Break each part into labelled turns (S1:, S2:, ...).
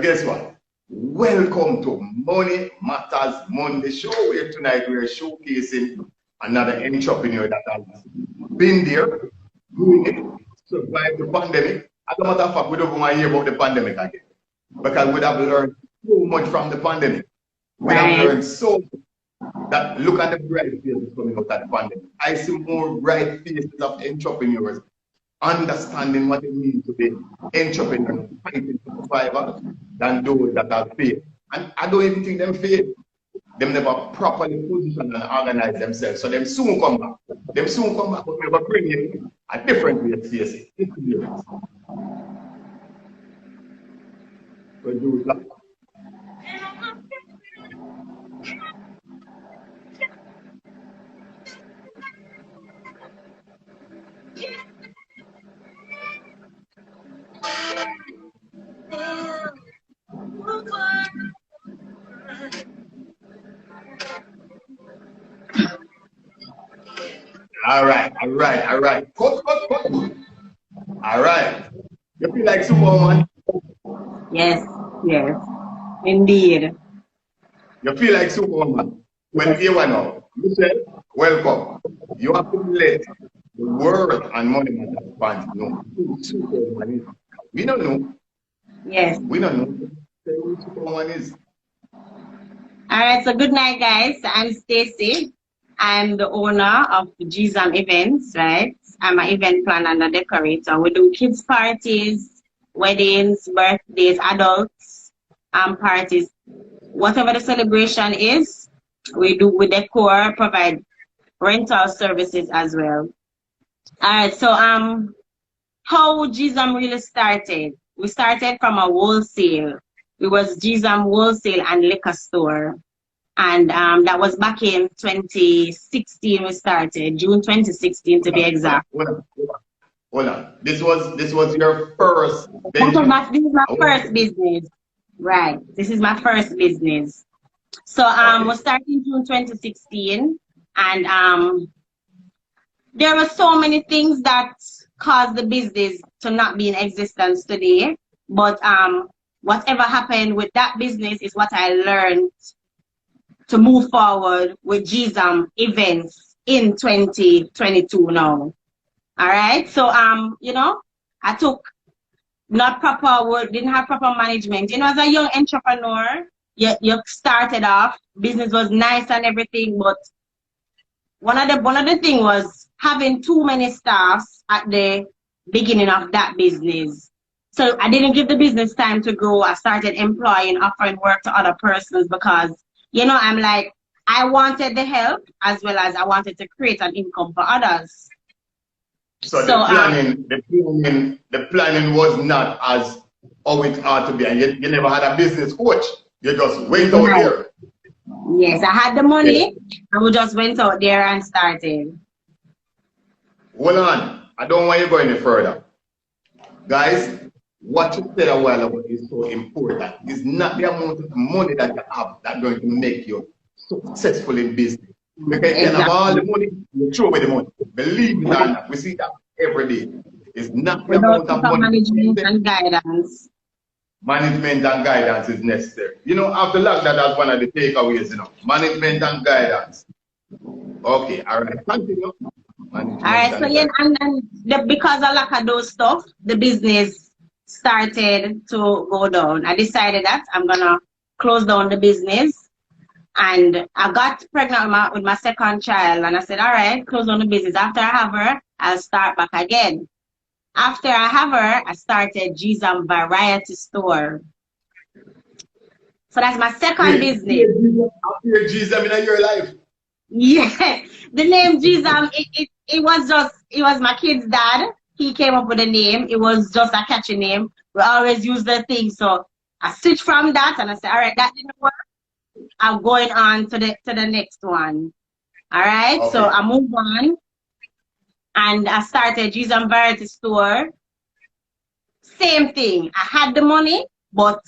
S1: guess what? Welcome to Money Matters Monday show, where tonight we are showcasing another entrepreneur that has been there, doing it, survived the pandemic. As a matter of fact, we don't want to hear about the pandemic again, because we have learned so much from the pandemic. We have learned so much that look at the bright faces coming out of the pandemic. I see more bright faces of entrepreneurs understanding what it means to be entrepreneur, fighting for survival, than those that have failed. And I don't even think them failed. Them never properly position and organize themselves. So them soon come back. Them soon come back, but we will bring in a different way to face it. All right. Cut. All right. You feel like Superwoman?
S2: Yes, indeed.
S1: You feel like Superwoman? Well, here we now. Michelle, welcome. You have to let the world and Money Matters fans know who Superwoman is. We don't know.
S2: Yes.
S1: We don't know who Superwoman is.
S2: All right, so good night, guys. I'm Stacey. I'm the owner of Jeezam events, right? I'm an event planner and a decorator. We do kids parties, weddings, birthdays, adults, parties. Whatever the celebration is, we do with Decor, provide rental services as well. All right, so how Jeezam really started? We started from a wholesale. It was Jeezam wholesale and liquor store. And that was back in 2016 we started, June 2016 to be exact.
S1: Hold on. This was your first business?
S2: This is my first business. Right. This is my first business. So we started in June 2016, and there were so many things that caused the business to not be in existence today. But whatever happened with that business is what I learned to move forward with Jeezam events in 2022 now. All right. So you know, I took not proper work, didn't have proper management. You know, as a young entrepreneur, you started off, business was nice and everything, but one of the thing was having too many staffs at the beginning of that business. So I didn't give the business time to grow. I started employing, offering work to other persons because, you know, I'm like, I wanted the help as well as I wanted to create an income for others.
S1: So the planning was not as how it ought to be, and you never had a business coach. You just went out there.
S2: Yes, I had the money, and we just went out there and started.
S1: Hold on, I don't want you to go any further, guys. What you said a while ago is so important. It's not the amount of money that you have that's going to make you successful in business. Because you have all the money, you throw away the money. Believe me or not, we see that every day. It's not the amount of money.
S2: Management and guidance.
S1: Management and guidance is necessary. You know, after lockdown, that's one of the takeaways, you know. Management and guidance. Okay, all right. Continue. All
S2: right, so yeah, and because of lack of those stuff, the business started to go down. I decided that I'm gonna close down the business, and I got pregnant with my second child, and I said, all right, close down the business. After I have her, I'll start back again. After I have her, I started Jeezam Variety Store. So that's my second business.
S1: After Jeezam in your life.
S2: Yeah, the name Jeezam, it was my kid's dad. He came up with a name. It was just a catchy name. We always use the thing. So I switched from that and I said, all right, that didn't work. I'm going on to the next one. All right. Okay. So I moved on and I started Jeezam Variety Store. Same thing. I had the money, but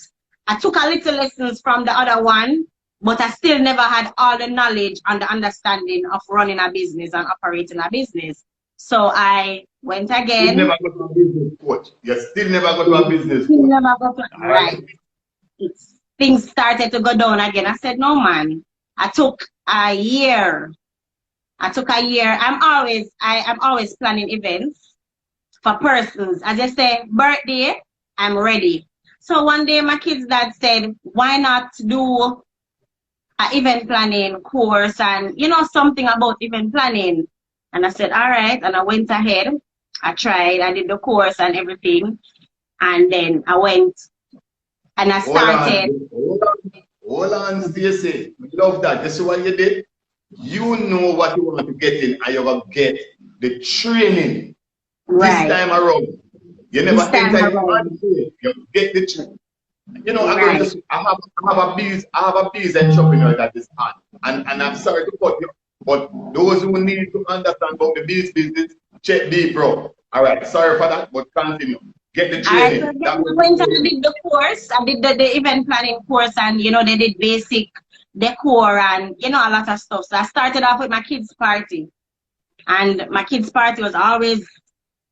S2: I took a little lessons from the other one, but I still never had all the knowledge and the understanding of running a business and operating a business. So I went again.
S1: You never got to a business coach. You still never got to a business coach.
S2: Never got to, right. things started to go down again. I said, no, man. I took a year. I'm always planning events for persons. As I say, birthday, I'm ready. So one day my kid's dad said, why not do an event planning course and, you know, something about event planning. And I said, all right. And I went ahead. I tried. I did the course and everything. And then I went and I started.
S1: Hold on, Stacey. Love that. This is what you did. You know what you want to get in, and you're going to get the training.
S2: Right.
S1: This time around. You never enter you get the training. You know, right. I have a business entrepreneur that is on. And I'm sorry to cut you, but those who need to understand about the business, check B Pro. All right, sorry for that, but continue. Get the training.
S2: I went and did the course. I did the event planning course, and you know, they did basic decor and you know, a lot of stuff. So I started off with my kids' party. And my kids' party was always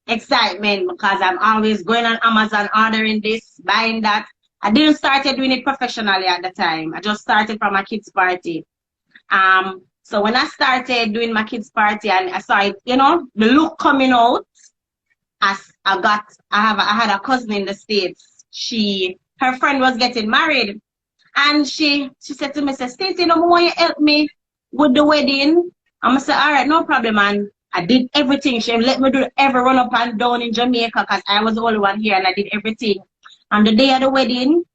S2: excitement because I'm always going on Amazon, ordering this, buying that. I didn't start doing it professionally at the time. I just started from my kids' party. So when I started doing my kids' party and I saw it, you know, the look coming out, I had a cousin in the States. Her friend was getting married. And she said to me, Stacey, you know, want you help me with the wedding? I'm going to say, all right, no problem. And I did everything. She let me do every run up and down in Jamaica because I was the only one here and I did everything. On the day of the wedding,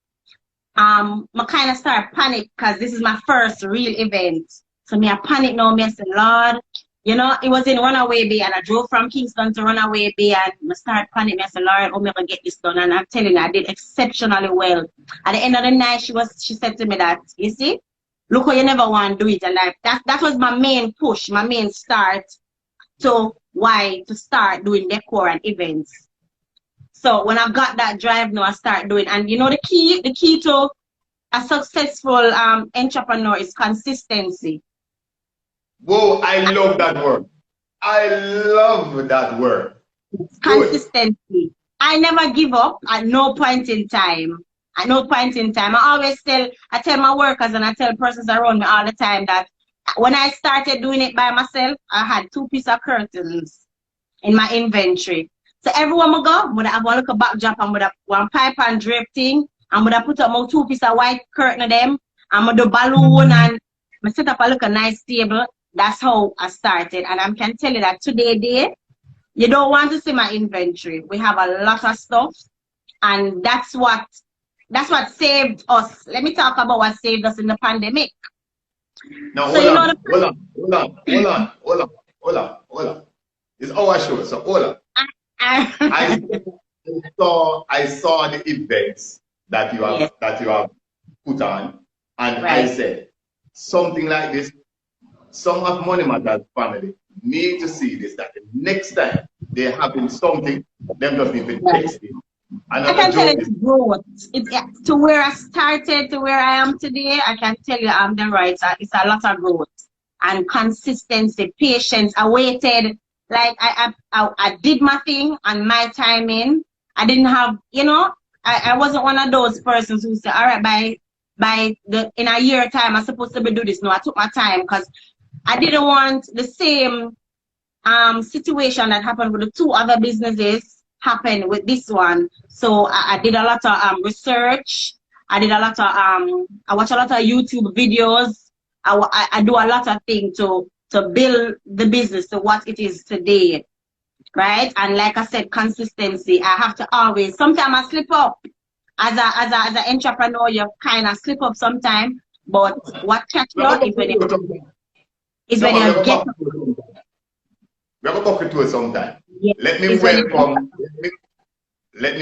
S2: I kind of started panic because this is my first real event. So I panic now. I said, Lord, you know, it was in Runaway Bay and I drove from Kingston to Runaway Bay and I started panicking. I said, Lord, I'm going to get this done. And I'm telling you, I did exceptionally well. At the end of the night, she said to me that, you see, look how you never want to do it. And that was my main push, my main start to start doing decor and events. So when I got that drive now, I start doing, and you know the key to a successful entrepreneur is consistency.
S1: Whoa, I love that word. I love that word.
S2: Consistency. I never give up at no point in time. At no point in time. I tell my workers and I tell persons around me all the time that when I started doing it by myself, I had 2 pieces of curtains in my inventory. So everywhere I go, I would have a little backdrop and with one pipe and drape thing. I'm gonna put up my 2 pieces of white curtain of them. I'm gonna do balloon and I set up a little nice table. That's how I started. And I can tell you that today, you don't want to see my inventory. We have a lot of stuff. And that's what saved us. Let me talk about what saved us in the pandemic.
S1: Now, hold on. It's our show, so hold on. I saw the events that you have put on, and right. I said something like this. Some of Money Matters family need to see this. That the next time they're having something, them just need to text it.
S2: I can tell you it's growth. To where I started to where I am today, I can tell you I'm the right. It's a lot of growth and consistency, patience. I waited. Like I did my thing on my timing. I didn't have, you know, I wasn't one of those persons who said, all right, in a year time, I'm supposed to be do this. No, I took my time because I didn't want the same situation that happened with the 2 other businesses happen with this one. So I did a lot of research. I did a lot of I watch a lot of YouTube videos. I do a lot of things to build the business to what it is today, right? And like I said, consistency. I have to always. Sometimes I slip up. As an entrepreneur, you kind of slip up sometimes. But what catch you is when you get.
S1: We have a bucket to it sometime.
S2: Yeah.
S1: Let me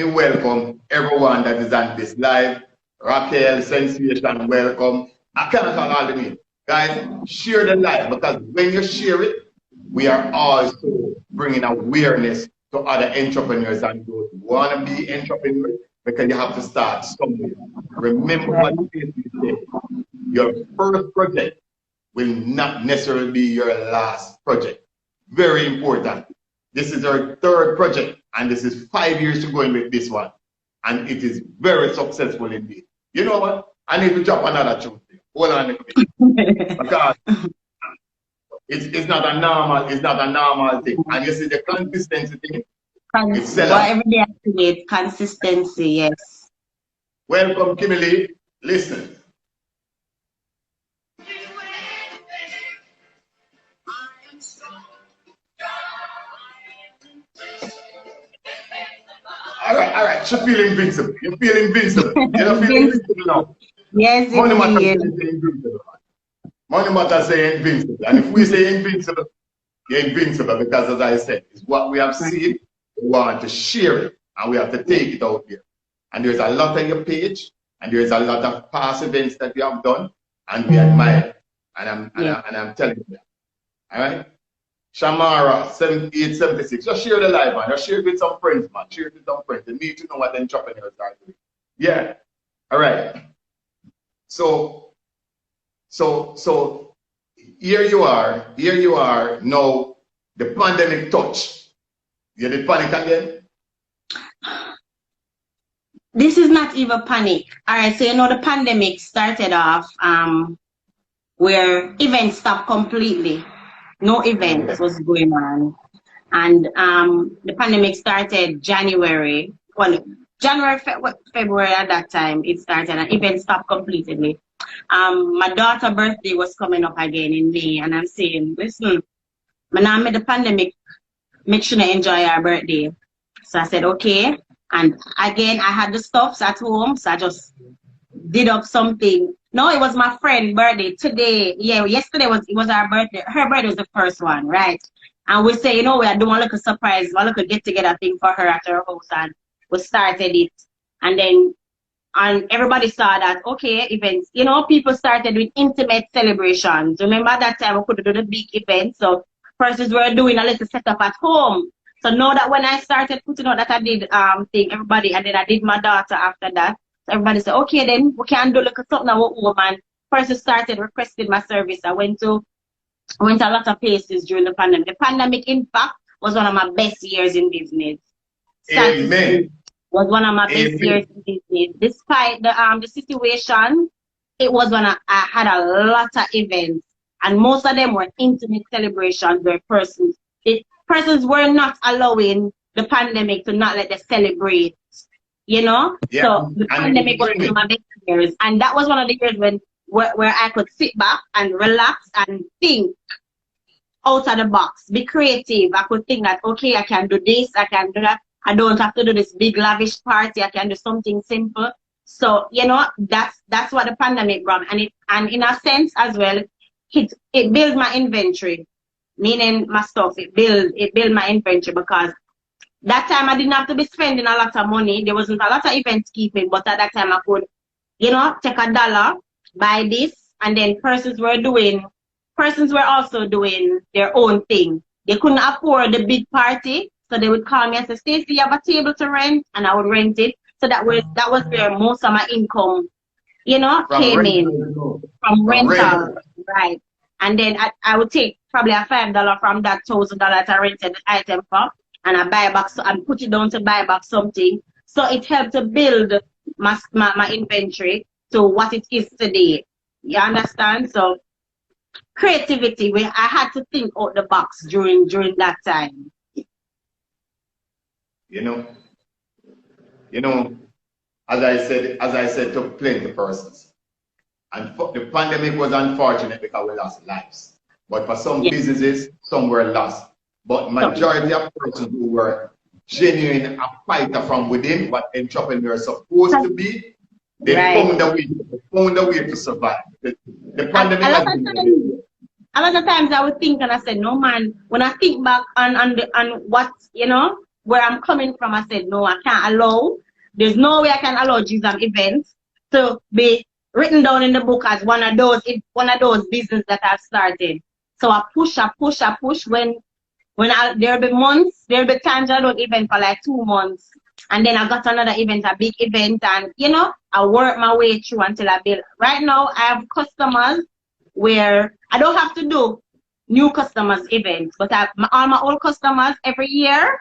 S1: welcome everyone that is on this live. Raquel, Sensation, welcome. I cannot call all the names. Guys, share the live because when you share it, we are also bringing awareness to other entrepreneurs and those who want to be entrepreneurs because you have to start somewhere. Remember what you said. Your first project will not necessarily be your last project. Very important. This is our 3rd project and this is 5 years to go in with this one. And it is very successful indeed. You know what? I need to drop another tune. Hold on a bit. Because it's not a normal thing. And you see the consistency thing.
S2: Whatever they activate, consistency, yes.
S1: Welcome, Kimberly. Listen. All right. You feel invincible. You feel invincible. You don't feel invincible now.
S2: Yes,
S1: Money Matters say invincible. Money Matters say invincible. And if we say invincible, you're invincible because, as I said, it's what we have seen. We want to share it, and we have to take it out there. And there's a lot on your page, and there's a lot of past events that you have done, and we admire it. And I'm telling you that. All right? Shamara, 7876. Just share the live, man. Just share it with some friends, man. Share it with some friends. They need to know what entrepreneurs are doing. Yeah. All right. So here you are now. The pandemic touch. You did panic again?
S2: This is not even panic. All right, so you know the pandemic started off where events stopped completely. No events was going on. And the pandemic started January. Well, January, February at that time it started, and events stopped completely. My daughter's birthday was coming up again in May, and I'm saying, listen, when I made the pandemic, make sure I enjoy our birthday. So I said, okay. And again, I had the stuffs at home, so I just did up something. No, it was my friend's birthday today. Yeah, yesterday it was our birthday. Her birthday was the first one, right? And we say, you know, we are doing a surprise, a get together thing for her at her house, and we started it. And then everybody saw that, okay, events, you know, people started with intimate celebrations. Remember that time we couldn't do the big events, so persons were doing a little setup at home. So now that when I started putting out that I did thing, everybody, and then I did my daughter after that. So everybody said, okay, then we can do like something now, woman. Persons started requesting my service. I went a lot of places during the pandemic. The pandemic, in fact, was one of my best years in business.
S1: Amen.
S2: Was one of my best years in business. Despite the situation, it was when I had a lot of events, and most of them were intimate celebrations where persons were not allowing the pandemic to not let them celebrate, you know? Yeah. So the pandemic was one of my best years, and that was one of the years where I could sit back and relax and think out of the box, be creative. I could think that, okay, I can do this, I can do that. I don't have to do this big lavish party. I can do something simple. So, you know, that's what the pandemic brought. And in a sense as well, it built my inventory, meaning my stuff. It built my inventory, because that time I didn't have to be spending a lot of money. There wasn't a lot of event keeping, but at that time I could, you know, take $1, buy this, and then persons were also doing their own thing. They couldn't afford the big party. So they would call me and say, Stacey, you have a table to rent? And I would rent it. So that was where most of my income, you know, came in. From rental. Right. And then I would take probably a $5 from that $1,000 I rented the item for, and I buy back, and put it down to buy back something. So it helped to build my inventory to what it is today. You understand? So creativity, I had to think out the box during that time.
S1: You know, as I said to plenty of persons, and the pandemic was unfortunate because we lost lives. But for some businesses, some were lost. But majority of persons who were genuine a fighter from within, what entrepreneurs are supposed to be, they found a way to survive. The pandemic
S2: a lot of times I would think, and I said, no man, when I think back on what, you know, where I'm coming from, I said, no, I can't allow. There's no way I can allow Jeezam events to be written down in the book as one of those business that I've started. So I push. When there'll be months, there'll be times I don't event for like 2 months, and then I got another event, a big event, and you know, I work my way through until I build. Right now, I have customers where I don't have to do new customers events, but all my old customers every year.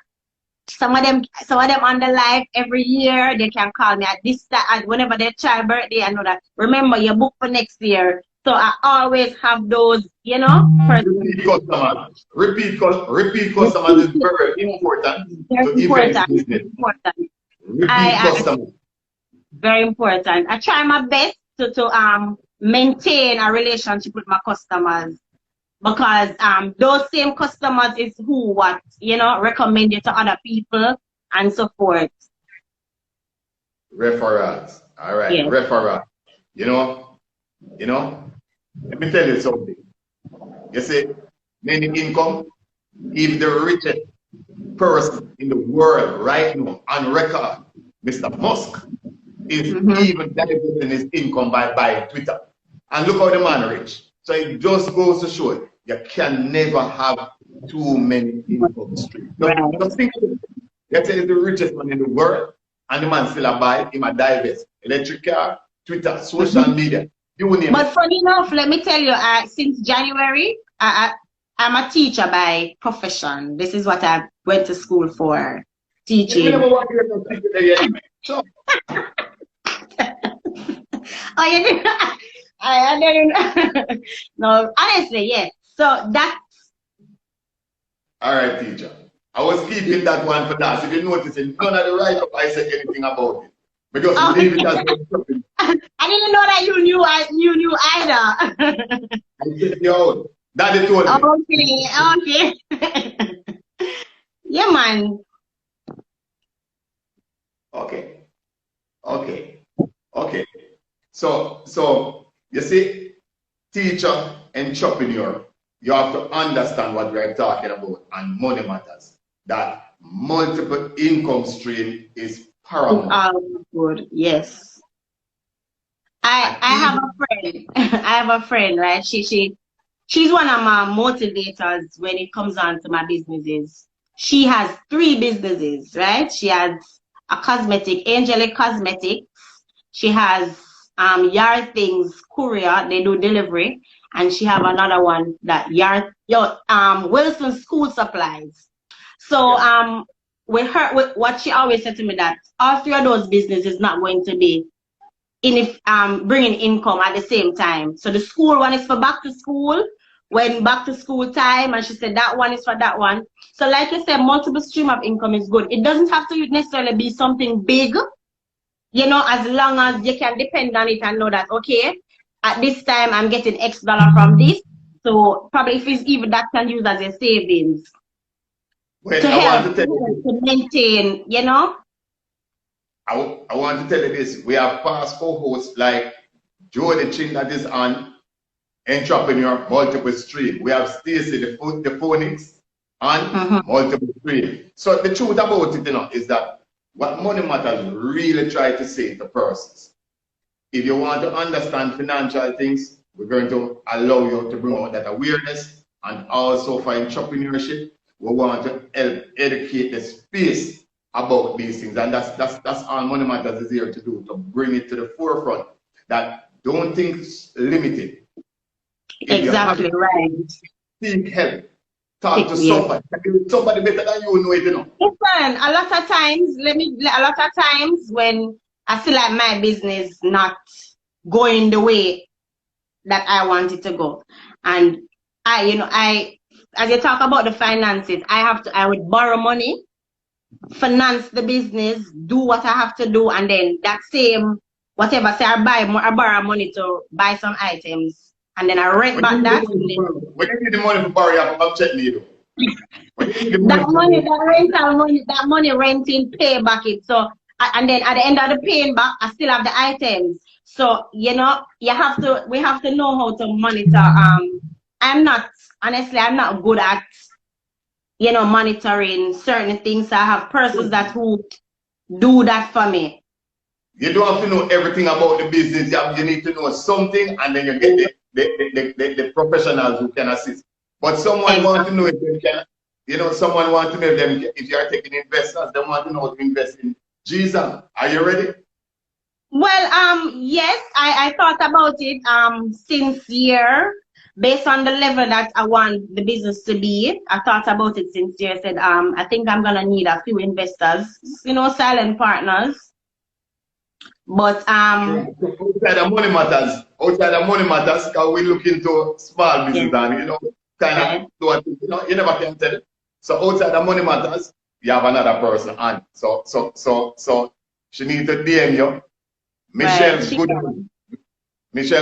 S2: some of them on the live every year. They can call me at this time, at whenever their child birthday. I know that. Remember, your book for next year. So I always have those, you know.
S1: Repeat customers. Repeat customers is very important to event business. Repeat customers.
S2: Very important. I try my best to maintain a relationship with my customers, because those same customers is who recommend you to other people and so forth.
S1: Referrals. All right. Yeah. Referrals. You know, let me tell you something. You see, many income, if the richest person in the world right now on record, Mr. Musk, is even diluting his income by buying Twitter. And look how the man rich. So it just goes to show you can never have too many income streams. Just think of it. Let's say the richest man in the world, and the man still a buy, him a divest. Electric car, Twitter, social media.
S2: But funny enough, let me tell you, since January, I'm a teacher by profession. This is what I went to school for, teaching. Oh, you didn't? I didn't. No, honestly, yes. So that's.
S1: All right, teacher. I was keeping that one for that. If you notice, none of the write-up I said anything about it. Because leave it as something.
S2: I didn't know that you knew either.
S1: I said, yo, Daddy told me.
S2: Okay. Yeah, man.
S1: Okay. So you see, teacher, entrepreneur, you have to understand what we're talking about and money matters. That multiple income stream is paramount.
S2: Good. Yes. I have a friend. I have a friend, right? She's one of my motivators when it comes on to my businesses. She has 3 businesses, right? She has a cosmetic, Angelic Cosmetics. She has Yard Things Courier, they do delivery, and she have another one that Wilson School Supplies. So with what she always said to me, that all 3 of those businesses is not going to be bringing income at the same time. So the school one is for back to school, when back to school time, and she said that one is for that one. So like you said, multiple stream of income is good. It doesn't have to necessarily be something big, as long as you can depend on it and know that, okay, at this time I'm getting X dollar from this. So probably if it's even that can use as a savings.
S1: Well,
S2: to help to maintain,
S1: I want to tell you this. We have past co-hosts like Joe the Chin that is on Entrepreneur Multiple Stream. We have Stacey the Phonics on Multiple Stream. So the truth about it, is that what Money Matters really try to say to persons, if you want to understand financial things, we're going to allow you to bring out that awareness, and also for entrepreneurship, we want to help educate the space about these things, and that's all Money Matters is here to do, to bring it to the forefront. That don't think limited.
S2: Exactly right.
S1: Seek help. Talk to somebody better than you know it.
S2: Listen, a lot of times when I feel like my business not going the way that I want it to go, and I as you talk about the finances, I would borrow money, finance the business, do what I have to do, and then that same whatever, say I borrow money to buy some items, and then I rent back that.
S1: When you need the money to borrow, you have to come check me though.
S2: that money renting, pay back it. So and then at the end of the paying back, I still have the items. So we have to know how to monitor. I'm not good at monitoring certain things. I have persons who do that for me.
S1: You don't have to know everything about the business. You need to know something, and then you get the professionals who can assist. But someone wants to know if they can, someone wants to know if you are taking investors, they want to know how to invest in Jeezam. Are you ready?
S2: Well, yes, I thought about it since year. based on the level that I want the business to be, I thought about it since you said, I think I'm gonna need a few investors, you know, silent partners. But
S1: outside the money matters, because we look into small business and you know, kind of do what you know, you never can tell. So outside the money matters, you have another person on. So she needs to DM you. Michelle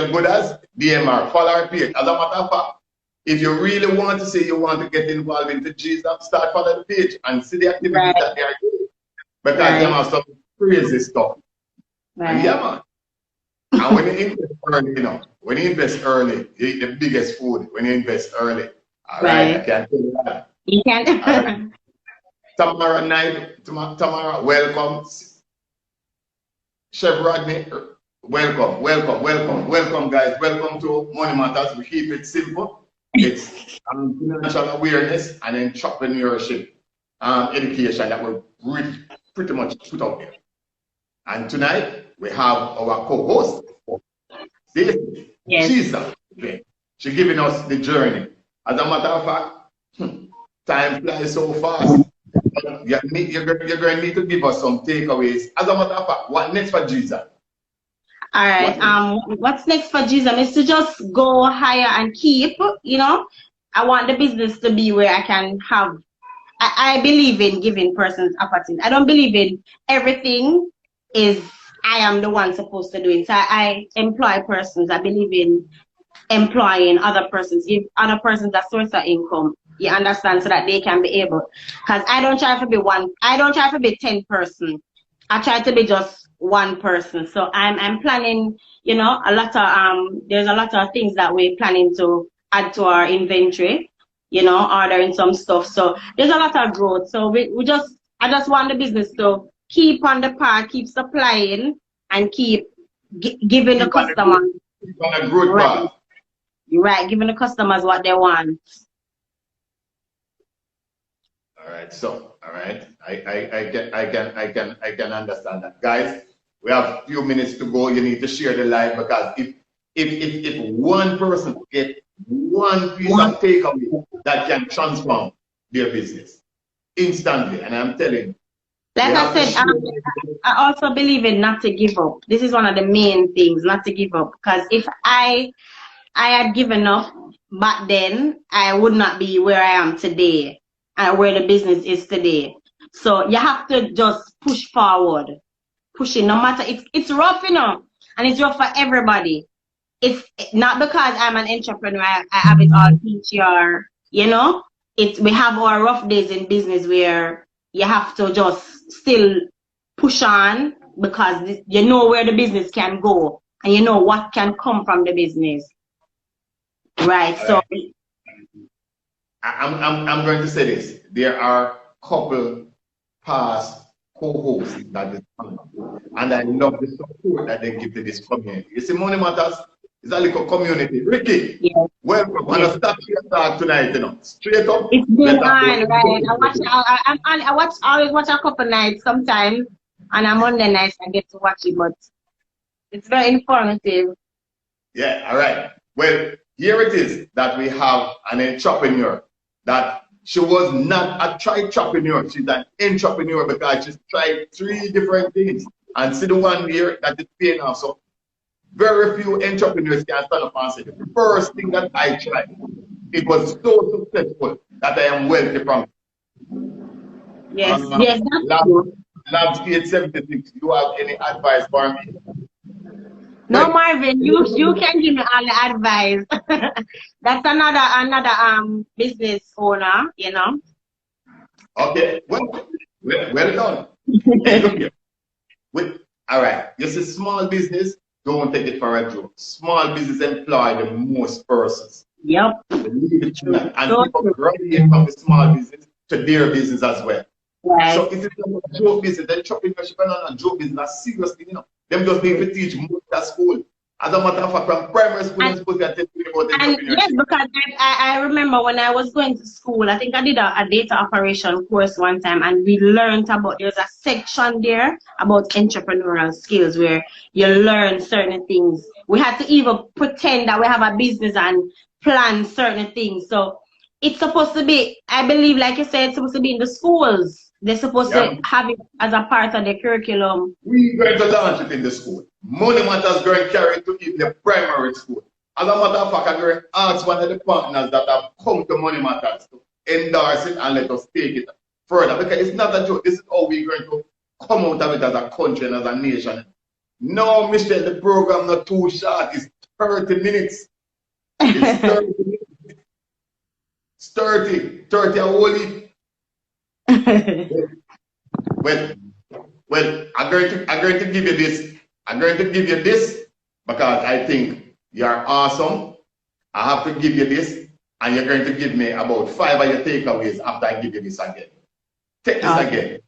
S1: Goodas, DM her, follow her page. As a matter of fact, if you really want to say you want to get involved into Jeezam, start following the page and see the activities that they are doing. Because they have some crazy stuff. And yeah, man. And when you invest early, you know, when you invest early, you eat the biggest food when you invest early. All right, I can tell you that.
S2: You can.
S1: Right. Tomorrow night, tomorrow, welcome. Chef Rodney, welcome, guys. Welcome to Money Matters. We keep it simple. It's financial awareness and entrepreneurship education that we're really pretty much put out there. And tonight we have our co-host, Stacey. Jeezam. She's giving us the journey. As a matter of fact, time flies so fast. You're going to need to give us some takeaways. As a matter of fact, what next for Jeezam?
S2: All right. What's next for Jeezam is to just go higher and keep. You know, I want the business to be where I can have. I believe in giving persons opportunity. I don't believe in everything is I am the one supposed to do it. So I employ persons. I believe in employing other persons, give other persons a source of income. You understand, so that they can be able. Because I don't try to be one. I don't try to be 10 person. I try to be just one person. So I'm planning. You know, a lot of there's a lot of things that we're planning to add to our inventory. You know, ordering some stuff. So there's a lot of growth. So I just want the business to keep on the path, keep supplying, and keep giving the customers.
S1: Keep on a good path.
S2: Right, giving the customers what they want.
S1: All right, so all right, I can understand that, guys. We have a few minutes to go. You need to share the live, because if one person get one piece of takeaway that can transform their business instantly, and I'm telling you.
S2: Like I said, I also believe in not to give up. This is one of the main things, not to give up. Because if I had given up back then, I would not be where I am today and where the business is today. So you have to just push forward. Pushing, no matter, it's rough, you know, and it's rough for everybody. It's not because I'm an entrepreneur, I have it all feature, you know. We have our rough days in business where you have to just still push on, because you know where the business can go and you know what can come from the business. Right. So
S1: I'm going to say this. There are a couple past co-hosts that is coming, and I love the support that they give to this community. You see, Money Matters is a little community. Ricky, welcome. I'm gonna start your talk tonight, you know. Straight up.
S2: It's been on, right? I always watch a couple nights sometimes, and on Monday nights I get to watch it, but it's very informative.
S1: Yeah, all right. Well, here it is that we have an entrepreneur that she was not a try-entrepreneur. She's an entrepreneur because she's tried 3 different things. And see the one here that is paying off. So very few entrepreneurs can stand up and say, the first thing that I tried, it was so successful that I am wealthy from it.
S2: Yes, yes, that's true.
S1: Labs 876, you have any advice for me?
S2: No, Marvin, you can give me all the advice. That's another business owner, you know.
S1: Okay, well done. Hey, look here. All right, this is small business. Don't take it for a joke. Small business employ the most persons.
S2: Yep.
S1: And people graduate from the small business to their business as well.
S2: Right.
S1: So if it's a joke business, then entrepreneurship and not a joke business, that's serious thing, you know. Them just need to teach most at school. As a matter of fact, from primary school, you're supposed to get about entrepreneurship.
S2: Yes, because I remember when I was going to school, I think I did a data operation course one time, and we learned about, there's a section there about entrepreneurial skills where you learn certain things. We had to even pretend that we have a business and plan certain things. So it's supposed to be, I believe, like you said, it's supposed to be in the schools. They're supposed to have it as a part of the curriculum.
S1: We're going to launch it in the school. Money Matters going to carry it to even the primary school. As a matter of fact, I'm going to ask one of the partners that have come to Money Matters to endorse it and let us take it further. Because it's not a joke. This is how we're going to come out of it as a country and as a nation. No, Michelle, the program not too short. It's 30 minutes. It's 30 minutes. It's 30 only. well, I'm going to give you this. I'm going to give you this because I think you're awesome. I have to give you this, and you're going to give me about 5 of your takeaways after I give you this again. Take this again.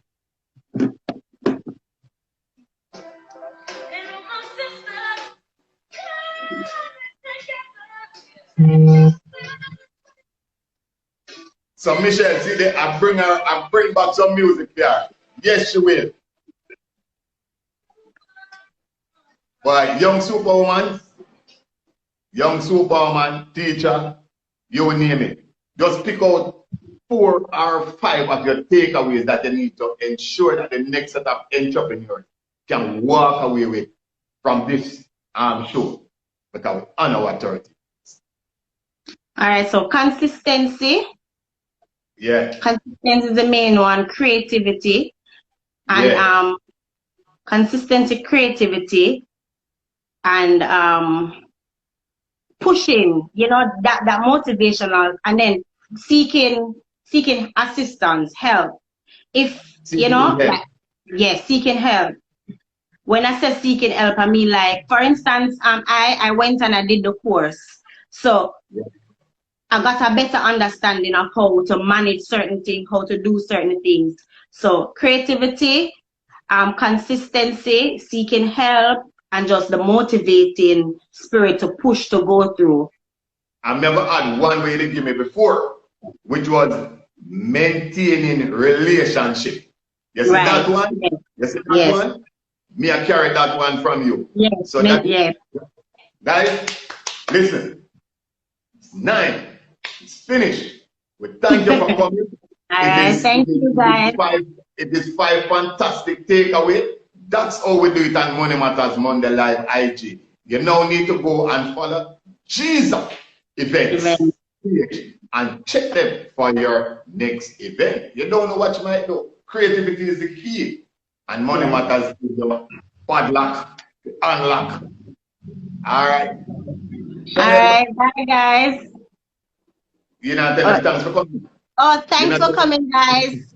S1: So Michelle, see there, I bring back some music here. Yes, she will. But young superwoman, teacher, you name it. Just pick out 4 or 5 of your takeaways that you need to ensure that the next set of entrepreneurs can walk away with from this show. Because we honor our 30.
S2: All right, so consistency.
S1: Yeah.
S2: Consistency is the main one. Creativity. And consistency, creativity, and pushing, you know, that motivational, and then seeking assistance, help. If seeking help. Seeking help. When I say seeking help, I mean, like, for instance, I went and I did the course. So I got a better understanding of how to manage certain things, how to do certain things. So creativity, consistency, seeking help, and just the motivating spirit to push to go through.
S1: I've never had one way to give me before, which was maintaining relationship. You see that one?
S2: Yes.
S1: You see that one? Me, I carry that one from you.
S2: Yes.
S1: So guys, listen. 9. It's finished. We thank you for coming.
S2: Thank you, guys.
S1: It is 5 fantastic takeaways. That's how we do it on Money Matters Monday Live IG. You now need to go and follow Jeezam events and check them for your next event. You don't know what you might do. Creativity is the key, and Money Matters is the padlock to unlock. All right.
S2: All right. Bye, guys.
S1: You know, thanks for coming.
S2: Oh, thanks for coming, guys.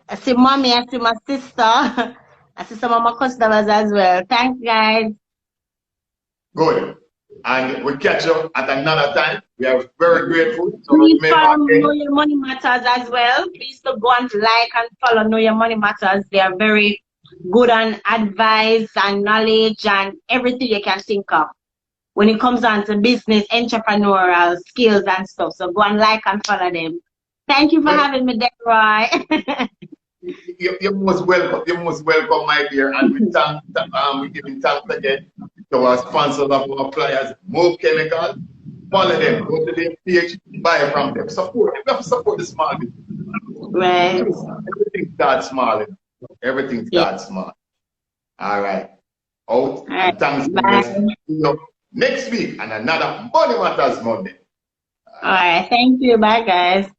S2: I see mommy, I see my sister. I see some of my customers as well. Thanks, guys.
S1: Good. And we'll catch you at another time. We are very grateful. So
S2: please follow Know Your Money Matters as well. Please to go and like and follow Know Your Money Matters. They are very good on advice and knowledge and everything you can think of when it comes down to business, entrepreneurial skills and stuff. So go and like and follow them. Thank you for having me, Decor.
S1: You're most welcome. You're most welcome, my dear. And we giving thanks again to our sponsors of our flyers, Move Chemical. Follow them. Go to their page. Buy from them. Support. You have to support the small business.
S2: Right.
S1: Everything starts small. Everything starts small. All right. Out. And thanks. See you next week and another Money Matters Monday.
S2: All right. Thank you. Bye, guys.